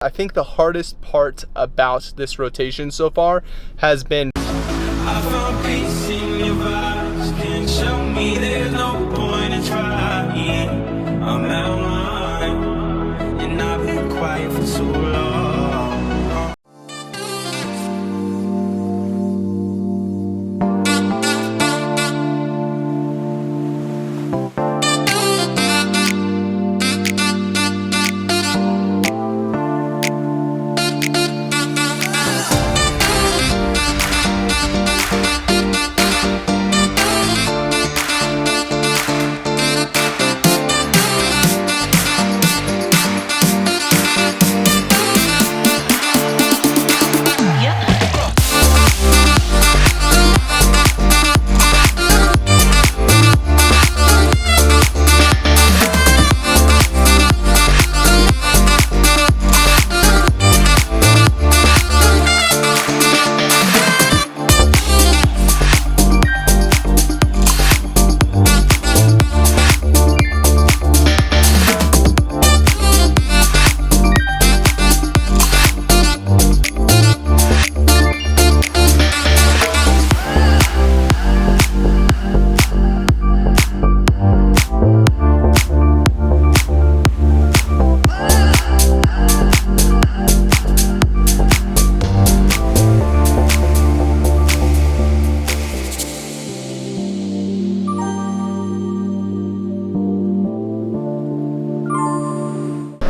I think the hardest part about this rotation so far has been I found peace in your vibes. Can't show me there's no point in trying. I'm out of line, and I've been quiet for so long.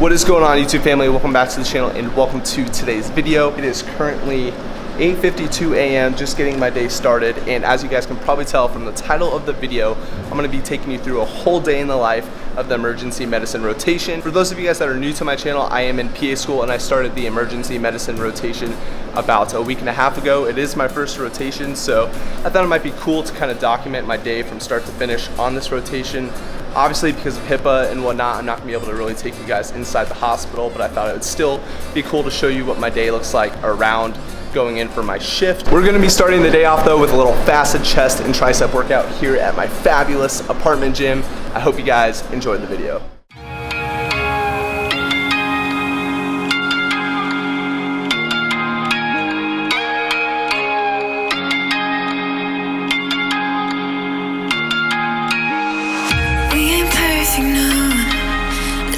What is going on, YouTube family? Welcome back to the channel and welcome to today's video. It is currently 8:52 a.m. just getting my day started, and as you guys can probably tell from the title of the video, I'm going to be taking you through a whole day in the life of the emergency medicine rotation. For those of you guys that are new to my channel, I am in PA school and I started the emergency medicine rotation about a week and a half ago. It is my first rotation, so I thought it might be cool to kind of document my day from start to finish on this rotation. Obviously, because of HIPAA and whatnot, I'm not gonna be able to really take you guys inside the hospital, but I thought it would still be cool to show you what my day looks like around going in for my shift. We're gonna be starting the day off though with a little fasted chest and tricep workout here at my fabulous apartment gym. I hope you guys enjoyed the video.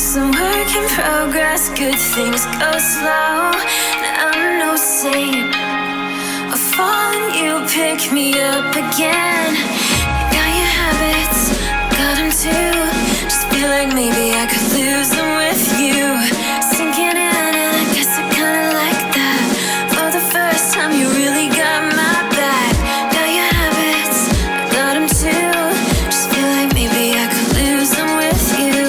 Some work in progress, good things go slow. Now I'm no saint. I fall and you pick me up again. You got your habits, got them too. Just feel like maybe I could lose them with you. Sinking in and I guess I kinda like that. For the first time you really got my back. Got your habits, got them too. Just feel like maybe I could lose them with you.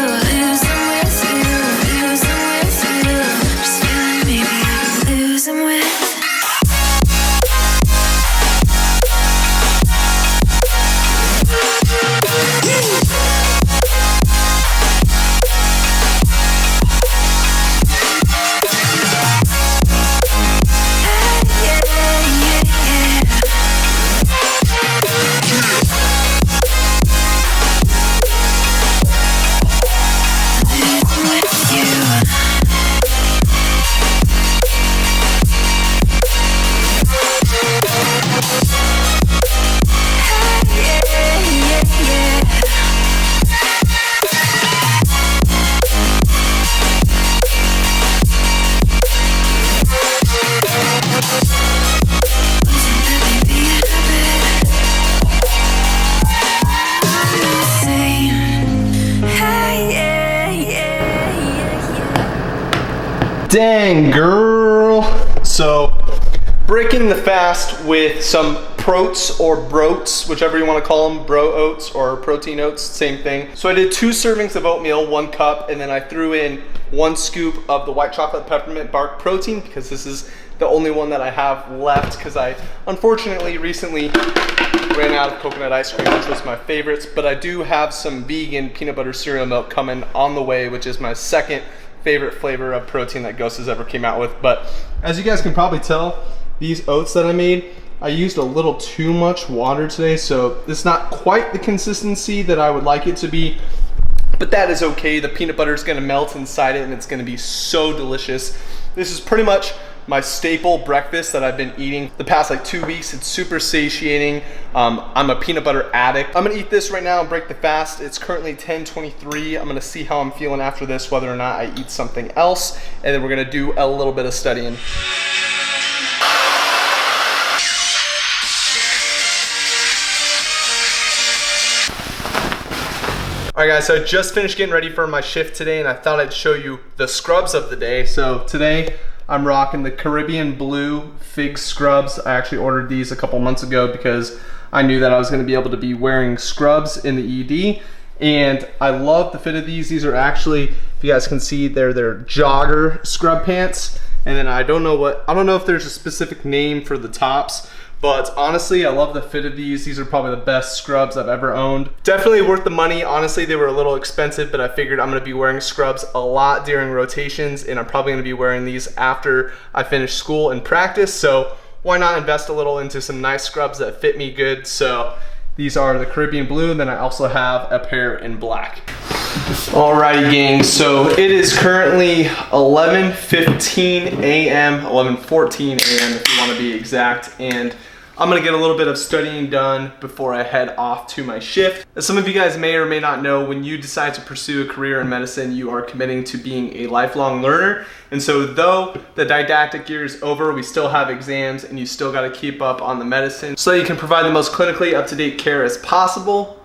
Dang, girl. So, breaking the fast with some proats or broats, whichever you want to call them, bro oats or protein oats, same thing. So I did 2 servings of oatmeal, 1 cup, and then I threw in 1 scoop of the white chocolate peppermint bark protein because this is the only one that I have left because I unfortunately recently ran out of coconut ice cream, which was my favorites, but I do have some vegan peanut butter cereal milk coming on the way, which is my second favorite flavor of protein that Ghost has ever came out with. But as you guys can probably tell, these oats that I made, I used a little too much water today, so it's not quite the consistency that I would like it to be, but that is okay. The peanut butter is gonna melt inside it and it's gonna be so delicious. This is pretty much my staple breakfast that I've been eating the past like 2 weeks. It's super satiating. I'm a peanut butter addict. I'm gonna eat this right now and break the fast. It's currently 10:23. I'm gonna see how I'm feeling after this, whether or not I eat something else, and then we're gonna do a little bit of studying. All right guys, so I just finished getting ready for my shift today, and I thought I'd show you the scrubs of the day. So today I'm rocking the Caribbean Blue Fig Scrubs. I actually ordered these a couple months ago because I knew that I was gonna be able to be wearing scrubs in the ED, and I love the fit of these. These are actually, if you guys can see, they're jogger scrub pants. And then I don't know if there's a specific name for the tops, but honestly, I love the fit of these. These are probably the best scrubs I've ever owned. Definitely worth the money. Honestly, they were a little expensive, but I figured I'm gonna be wearing scrubs a lot during rotations, and I'm probably gonna be wearing these after I finish school and practice. So why not invest a little into some nice scrubs that fit me good? So these are the Caribbean Blue, and then I also have a pair in black. Alrighty gang, so it is currently 11:15 a.m., 11:14 a.m. if you want to be exact, and I'm gonna get a little bit of studying done before I head off to my shift. As some of you guys may or may not know, when you decide to pursue a career in medicine, you are committing to being a lifelong learner. And so though the didactic year is over, we still have exams, and you still gotta keep up on the medicine so you can provide the most clinically up-to-date care as possible,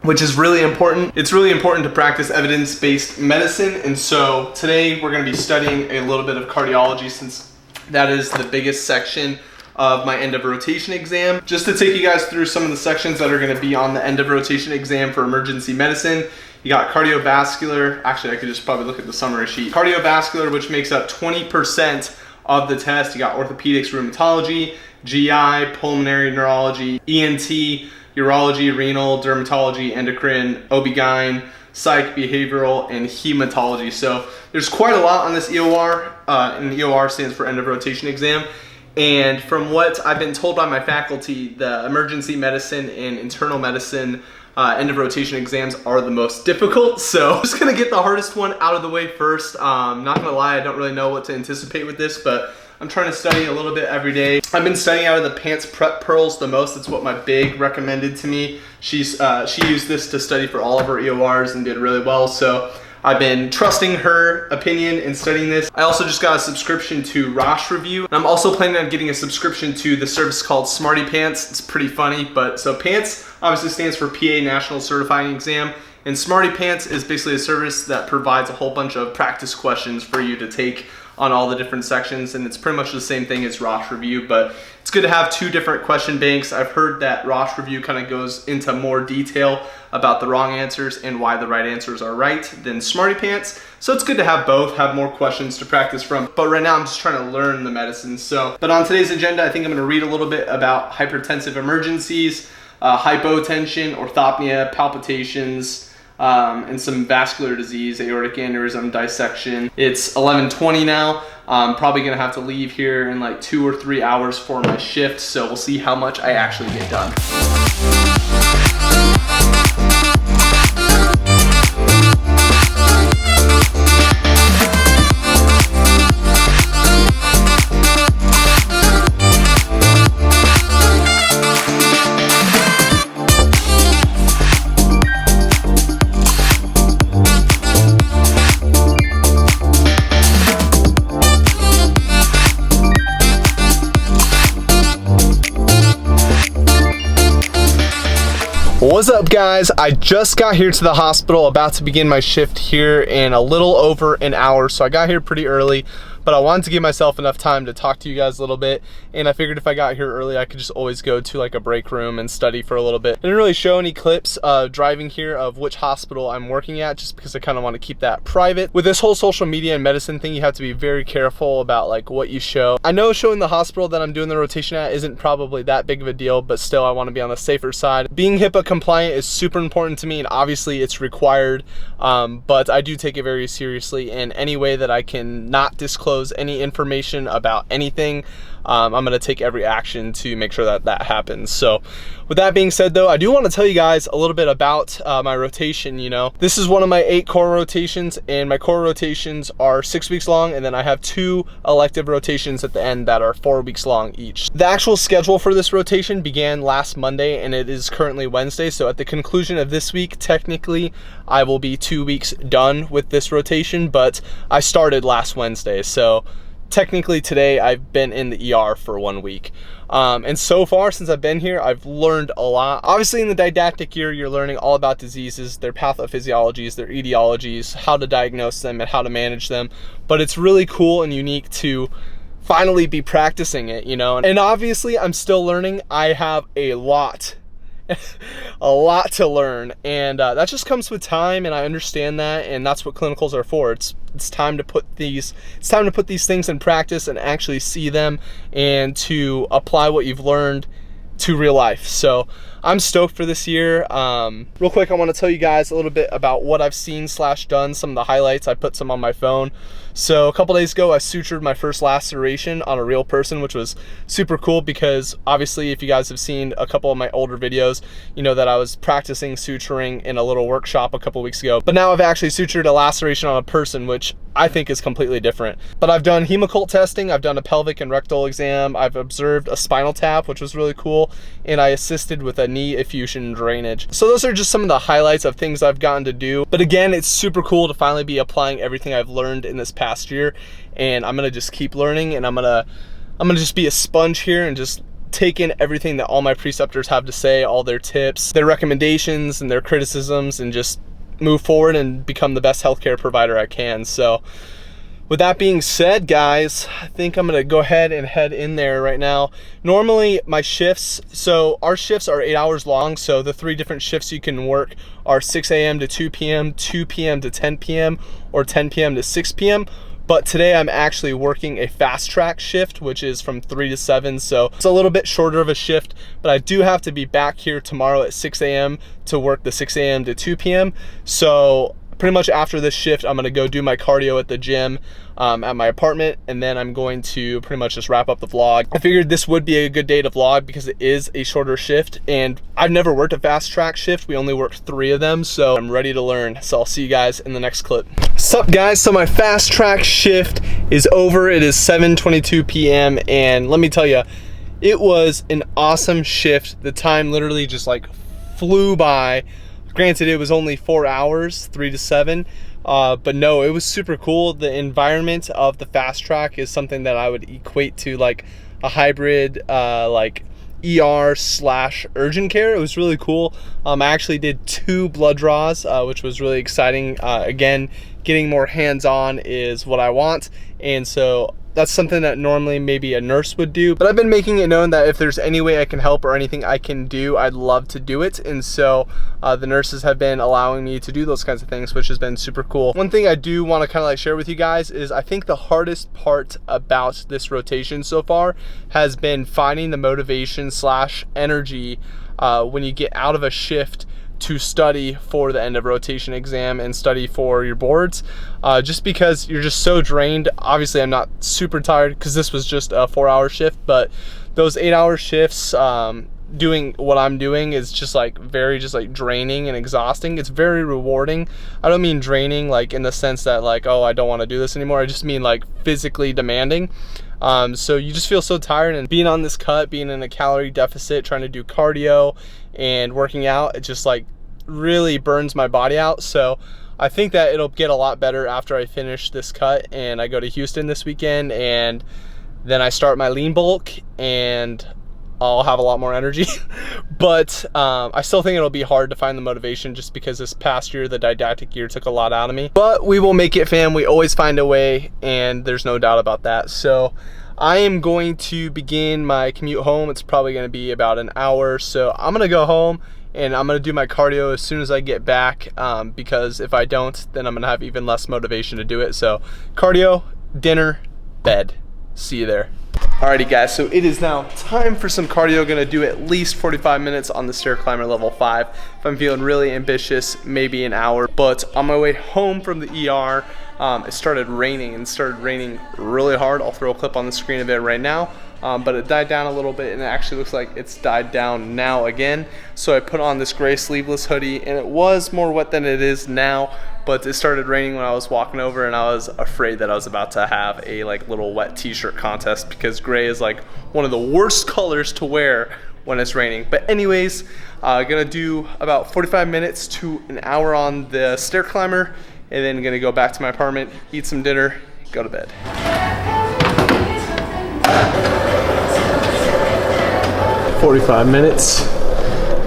which is really important. It's really important to practice evidence-based medicine. And so today we're gonna be studying a little bit of cardiology, since that is the biggest section of my end of rotation exam. Just to take you guys through some of the sections that are gonna be on the end of rotation exam for emergency medicine. You got cardiovascular. Actually, I could just probably look at the summary sheet. Cardiovascular, which makes up 20% of the test. You got orthopedics, rheumatology, GI, pulmonary, neurology, ENT, urology, renal, dermatology, endocrine, OB-GYN, psych, behavioral, and hematology. So there's quite a lot on this EOR, and the EOR stands for end of rotation exam. And from what I've been told by my faculty, the emergency medicine and internal medicine end of rotation exams are the most difficult. So I'm just gonna get the hardest one out of the way first. Not gonna lie, I don't really know what to anticipate with this, but I'm trying to study a little bit every day. I've been studying out of the Pants Prep Pearls the most. That's what my big recommended to me. She used this to study for all of her EORs and did really well. So I've been trusting her opinion and studying this. I also just got a subscription to Roche Review. And I'm also planning on getting a subscription to the service called Smarty Pants. It's pretty funny, but so PANTS obviously stands for PA National Certifying Exam. And Smarty Pants is basically a service that provides a whole bunch of practice questions for you to take on all the different sections, and it's pretty much the same thing as Roche Review, but it's good to have two different question banks. I've heard that Roche Review kind of goes into more detail about the wrong answers and why the right answers are right than Smarty Pants. So it's good to have both, have more questions to practice from. But right now I'm just trying to learn the medicine. But on today's agenda, I think I'm gonna read a little bit about hypertensive emergencies, hypotension, orthopnea, palpitations, and some vascular disease, aortic aneurysm dissection. It's 11:20 now. I'm probably gonna have to leave here in like 2 or 3 hours for my shift, so we'll see how much I actually get done. What's up guys? I just got here to the hospital, about to begin my shift here in a little over an hour. So I got here pretty early, but I wanted to give myself enough time to talk to you guys a little bit. And I figured if I got here early, I could just always go to like a break room and study for a little bit. I didn't really show any clips driving here of which hospital I'm working at, just because I kind of want to keep that private. With this whole social media and medicine thing, you have to be very careful about like what you show. I know showing the hospital that I'm doing the rotation at isn't probably that big of a deal, but still I want to be on the safer side. Being HIPAA compliant is super important to me, and obviously it's required, but I do take it very seriously, and any way that I can not disclose any information about anything I'm gonna take every action to make sure that that happens. So with that being said though, I do want to tell you guys a little bit about my rotation. You know, this is one of my 8 core rotations, and my core rotations are 6 weeks long, and then I have 2 elective rotations at the end that are 4 weeks long each. The actual schedule for this rotation began last Monday, and it is currently Wednesday. So at the conclusion of this week, technically I will be 2 weeks done with this rotation, but I started last Wednesday, so technically today I've been in the ER for 1 week. And so far since I've been here, I've learned a lot. Obviously in the didactic year, you're learning all about diseases, their pathophysiologies, their etiologies, how to diagnose them and how to manage them. But it's really cool and unique to finally be practicing it, you know? And obviously I'm still learning. I have a lot to learn, and that just comes with time, and I understand that, and that's what clinicals are for. It's time to put these things in practice and actually see them, and to apply what you've learned to real life. So I'm stoked for this year. Real quick, I want to tell you guys a little bit about what I've seen / done, some of the highlights. I put some on my phone. So a couple days ago, I sutured my first laceration on a real person, which was super cool, because obviously if you guys have seen a couple of my older videos, you know that I was practicing suturing in a little workshop a couple weeks ago. But now I've actually sutured a laceration on a person, which I think is completely different. But I've done hemoccult testing, I've done a pelvic and rectal exam, I've observed a spinal tap, which was really cool, and I assisted with a knee effusion drainage. So those are just some of the highlights of things I've gotten to do. But again, it's super cool to finally be applying everything I've learned in this past year, and I'm gonna just keep learning, and I'm gonna just be a sponge here and just take in everything that all my preceptors have to say, all their tips, their recommendations, and their criticisms, and just move forward and become the best healthcare provider I can. So with that being said, guys, I think I'm gonna go ahead and head in there right now. Normally my shifts, so our shifts are 8 hours long. So the 3 different shifts you can work are 6 a.m. to 2 p.m., 2 p.m. to 10 p.m., or 10 p.m. to 6 p.m. But today I'm actually working a fast track shift, which is from 3 to 7. So it's a little bit shorter of a shift, but I do have to be back here tomorrow at 6 a.m. to work the 6 a.m. to 2 p.m. So pretty much after this shift, I'm gonna go do my cardio at the gym at my apartment, and then I'm going to pretty much just wrap up the vlog. I figured this would be a good day to vlog because it is a shorter shift, and I've never worked a fast track shift. We only worked 3 of them, so I'm ready to learn. So I'll see you guys in the next clip. Sup guys, so my fast track shift is over. It is 7:22 p.m. and let me tell you, it was an awesome shift. The time literally just like flew by. Granted, it was only 4 hours, 3 to 7, but no, it was super cool. The environment of the fast track is something that I would equate to like a hybrid, like ER/urgent care. It was really cool. I actually did 2 blood draws, which was really exciting. Again, getting more hands-on is what I want, and so that's something that normally maybe a nurse would do, but I've been making it known that if there's any way I can help or anything I can do, I'd love to do it. And so the nurses have been allowing me to do those kinds of things, which has been super cool. One thing I do want to kind of like share with you guys is I think the hardest part about this rotation so far has been finding the motivation / energy when you get out of a shift to study for the end of rotation exam and study for your boards, just because you're just so drained. Obviously I'm not super tired because this was just a 4-hour shift, but those 8-hour shifts, doing what I'm doing is just like very just like draining and exhausting. It's very rewarding. I don't mean draining like in the sense that like, oh, I don't want to do this anymore. I just mean like physically demanding. So you just feel so tired, and being on this cut, being in a calorie deficit, trying to do cardio and working out, it just like really burns my body out. So I think that it'll get a lot better after I finish this cut and I go to Houston this weekend, and then I start my lean bulk and I'll have a lot more energy. But I still think it'll be hard to find the motivation just because this past year, the didactic year, took a lot out of me. But we will make it, fam. We always find a way, and there's no doubt about that. So I am going to begin my commute home. It's probably going to be about an hour. So I'm going to go home and I'm going to do my cardio as soon as I get back, because if I don't, then I'm going to have even less motivation to do it. So cardio, dinner, bed. See you there. Alrighty guys, so it is now time for some cardio. Gonna do at least 45 minutes on the stair climber level 5. If I'm feeling really ambitious, maybe an hour. But on my way home from the ER, it started raining, and started raining really hard. I'll throw a clip on the screen of it right now. but it died down a little bit, and it actually looks like it's died down now again. So I put on this gray sleeveless hoodie, and it was more wet than it is now, but it started raining when I was walking over, and I was afraid that I was about to have a like little wet t-shirt contest, because gray is like one of the worst colors to wear when it's raining. But anyways, gonna do about 45 minutes to an hour on the stair climber, and then gonna go back to my apartment, eat some dinner, go to bed. 45 minutes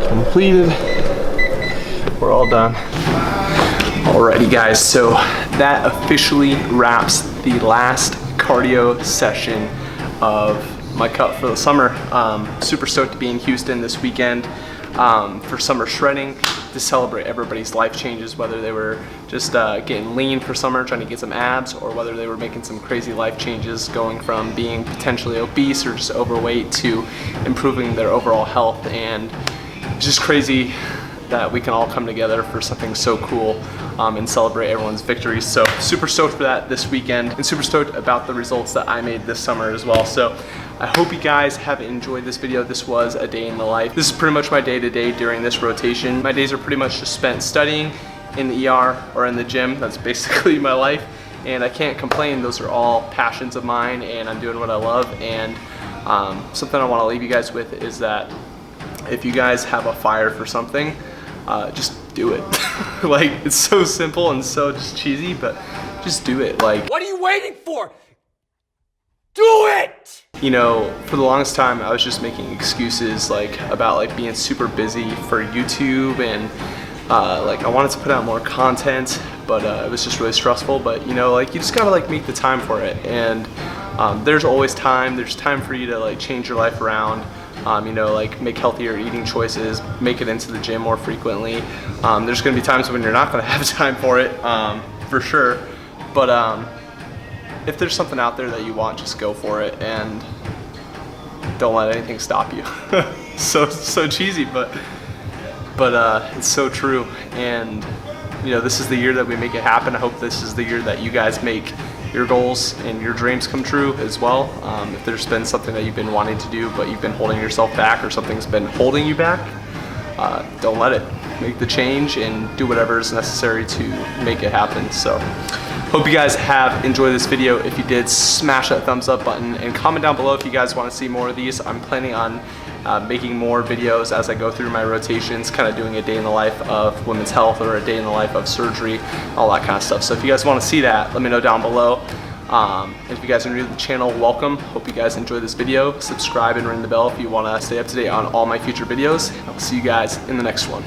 completed. We're all done. Alrighty guys, so that officially wraps the last cardio session of my cut for the summer. Super stoked to be in Houston this weekend for summer shredding, to celebrate everybody's life changes, whether they were just getting lean for summer, trying to get some abs, or whether they were making some crazy life changes, going from being potentially obese or just overweight to improving their overall health. And it's just crazy that we can all come together for something so cool and celebrate everyone's victories. So super stoked for that this weekend, and super stoked about the results that I made this summer as well. So I hope you guys have enjoyed this video. This was a day in the life. This is pretty much my day-to-day during this rotation. My days are pretty much just spent studying in the ER or in the gym. That's basically my life, and I can't complain. Those are all passions of mine, and I'm doing what I love. And something I want to leave you guys with is that if you guys have a fire for something, just do it. Like, it's so simple and so just cheesy, but just do it. Like, what are you waiting for? Do it! You know, for the longest time, I was just making excuses like about like being super busy for YouTube, and like I wanted to put out more content, but it was just really stressful. But you know, like you just gotta like make the time for it, and there's always time. There's time for you to like change your life around. You know, like make healthier eating choices, make it into the gym more frequently. There's gonna be times when you're not gonna have time for it, for sure. But if there's something out there that you want, just go for it, and don't let anything stop you. so cheesy, but it's so true. And you know, this is the year that we make it happen. I hope this is the year that you guys make your goals and your dreams come true as well. If there's been something that you've been wanting to do, but you've been holding yourself back, or something's been holding you back, don't let it. Make the change and do whatever is necessary to make it happen. So hope you guys have enjoyed this video. If you did, smash that thumbs up button, and comment down below if you guys want to see more of these. I'm planning on making more videos as I go through my rotations, kind of doing a day in the life of women's health, or a day in the life of surgery, all that kind of stuff. So if you guys want to see that, let me know down below. And if you guys are new to the channel, welcome. Hope you guys enjoyed this video. Subscribe and ring the bell if you want to stay up to date on all my future videos. I'll see you guys in the next one.